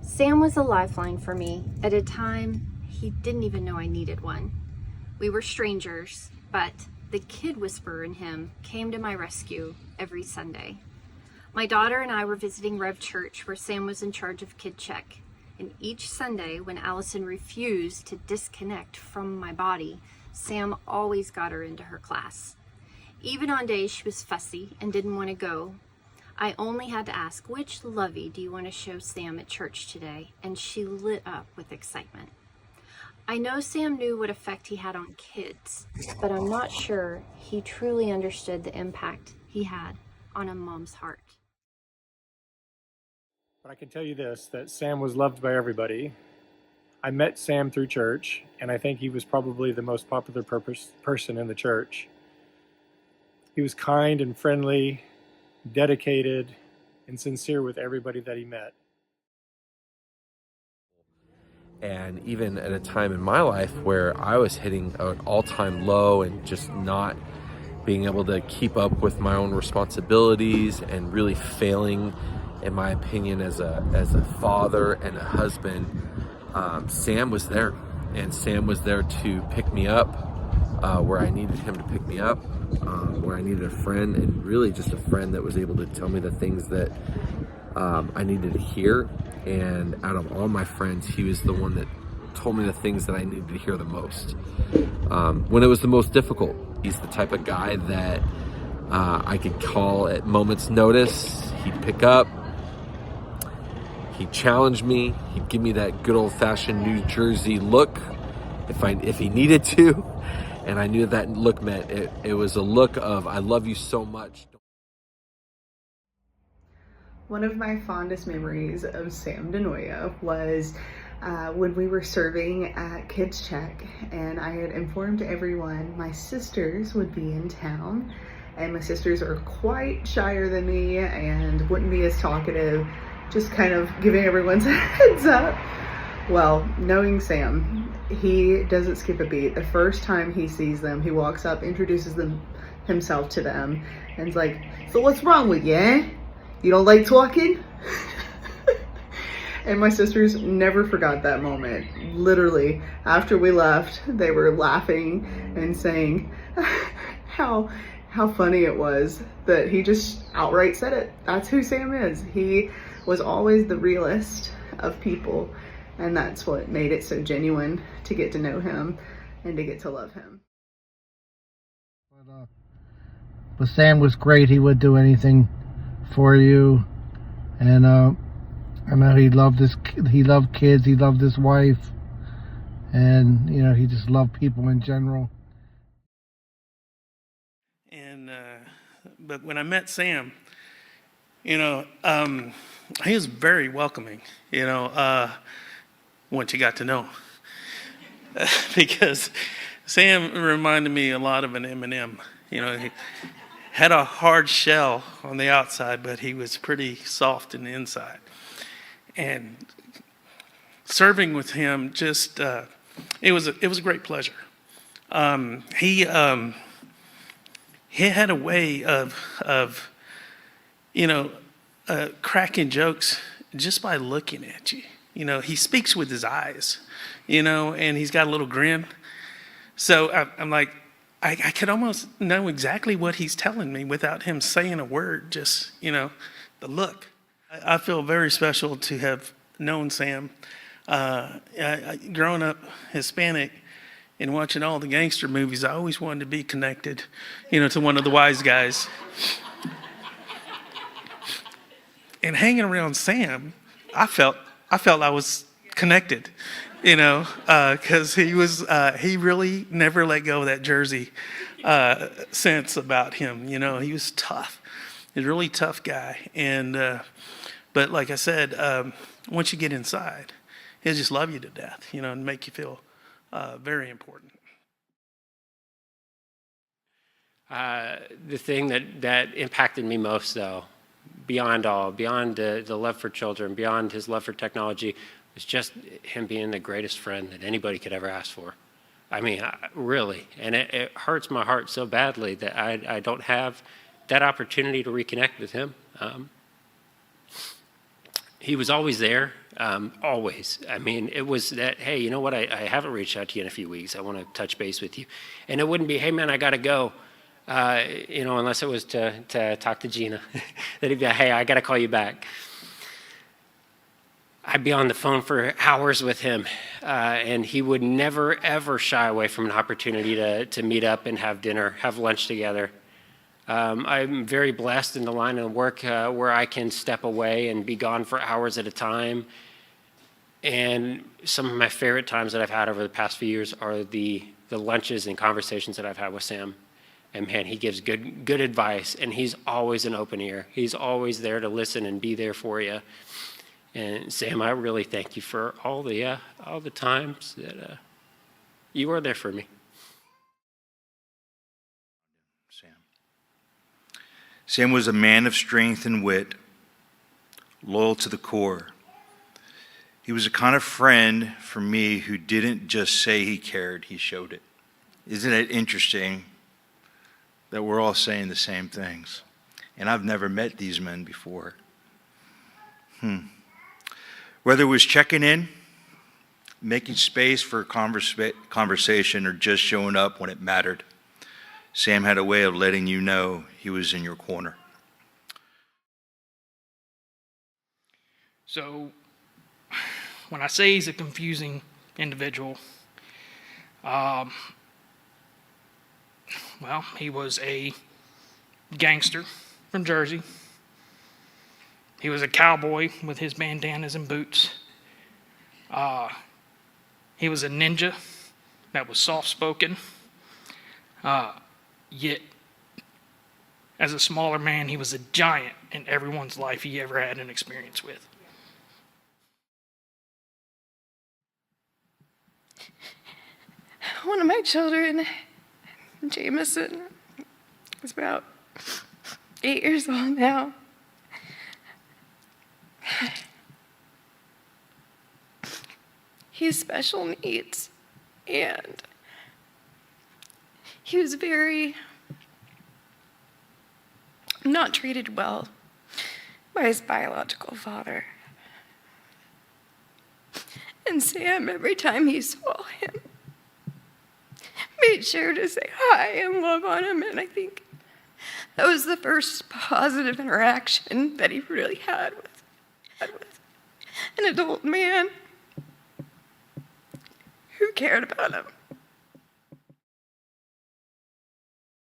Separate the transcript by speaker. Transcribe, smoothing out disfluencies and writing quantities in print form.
Speaker 1: Sam was a lifeline for me at a time he didn't even know I needed one. We were strangers, but the kid whisperer in him came to my rescue every Sunday. My daughter and I were visiting Rev Church, where Sam was in charge of Kid Check. And each Sunday, when Allison refused to disconnect from my body, Sam always got her into her class. Even on days she was fussy and didn't want to go, I only had to ask, which lovey do you want to show Sam at church today? And she lit up with excitement. I know Sam knew what effect he had on kids, but I'm not sure he truly understood the impact he had on a mom's heart.
Speaker 2: But I can tell you this, that Sam was loved by everybody. I met Sam through church, and I think he was probably the most popular person in the church. He was kind and friendly, dedicated, and sincere with everybody that he met.
Speaker 3: And even at a time in my life where I was hitting an all-time low and just not being able to keep up with my own responsibilities and really failing, in my opinion, as a father and a husband, Sam was there. And Sam was there to pick me up where I needed him to pick me up, where I needed a friend, and really just a friend that was able to tell me the things that I needed to hear. And out of all my friends, he was the one that told me the things that I needed to hear the most. When it was the most difficult, he's the type of guy that I could call at moment's notice. He'd pick up. He'd challenge me. He'd give me that good old-fashioned New Jersey look if he needed to. And I knew that look meant it was a look of, I love you so much.
Speaker 4: One of my fondest memories of Sam Denoia was when we were serving at Kids Check, and I had informed everyone my sisters would be in town, and my sisters are quite shyer than me and wouldn't be as talkative, just kind of giving everyone's a heads up. Well, knowing Sam, he doesn't skip a beat. The first time he sees them, he walks up, introduces himself to them, and is like, "So what's wrong with you, eh? You don't like talking?" And my sisters never forgot that moment. Literally, after we left, they were laughing and saying how funny it was that he just outright said it. That's who Sam is. He was always the realest of people, and that's what made it so genuine to get to know him and to get to love him.
Speaker 5: But Sam was great. He would do anything for you, and I know he loved kids, he loved his wife, and he just loved people in general.
Speaker 6: And but when I met Sam, he was very welcoming. Once you got to know, because Sam reminded me a lot of an M&M. He had a hard shell on the outside, but he was pretty soft in the inside. And serving with him, just it was a great pleasure. He had a way of cracking jokes just by looking at you. He speaks with his eyes, and he's got a little grin. So I'm like, I could almost know exactly what he's telling me without him saying a word, just, the look. I feel very special to have known Sam. Growing up Hispanic and watching all the gangster movies, I always wanted to be connected, to one of the wise guys. And hanging around Sam, I felt I was connected, because he really never let go of that Jersey sense about him. He was tough. He's a really tough guy. And but like I said, once you get inside, he'll just love you to death, and make you feel very important.
Speaker 7: The thing that impacted me most, though, beyond the love for children, beyond his love for technology, was just him being the greatest friend that anybody could ever ask for. I mean, really. And it hurts my heart so badly that I don't have that opportunity to reconnect with him. he was always there, always. I mean, it was that, hey, you know what, I haven't reached out to you in a few weeks. I want to touch base with you. And it wouldn't be, hey, man, I got to go, unless it was to talk to Gina. That he'd be like, hey, I got to call you back. I'd be on the phone for hours with him, and he would never, ever shy away from an opportunity to meet up and have dinner, have lunch together. I'm very blessed in the line of work where I can step away and be gone for hours at a time. And some of my favorite times that I've had over the past few years are the lunches and conversations that I've had with Sam. And man, he gives good advice, and he's always an open ear. He's always there to listen and be there for you. And Sam, I really thank you for all the times that you were there for me.
Speaker 8: Sam was a man of strength and wit, loyal to the core. He was a kind of friend for me who didn't just say he cared, he showed it. Isn't it interesting that we're all saying the same things? And I've never met these men before. Whether it was checking in, making space for conversation, or just showing up when it mattered, Sam had a way of letting you know he was in your corner.
Speaker 9: So, when I say he's a confusing individual, well, he was a gangster from Jersey. He was a cowboy with his bandanas and boots. He was a ninja that was soft-spoken. Yet, as a smaller man, he was a giant in everyone's life he ever had an experience with.
Speaker 10: One of my children, Jameson, is about 8 years old now. He has special needs, and he was very not treated well by his biological father. And Sam, every time he saw him, made sure to say hi and love on him, and I think that was the first positive interaction that he really had with an adult man who cared about him.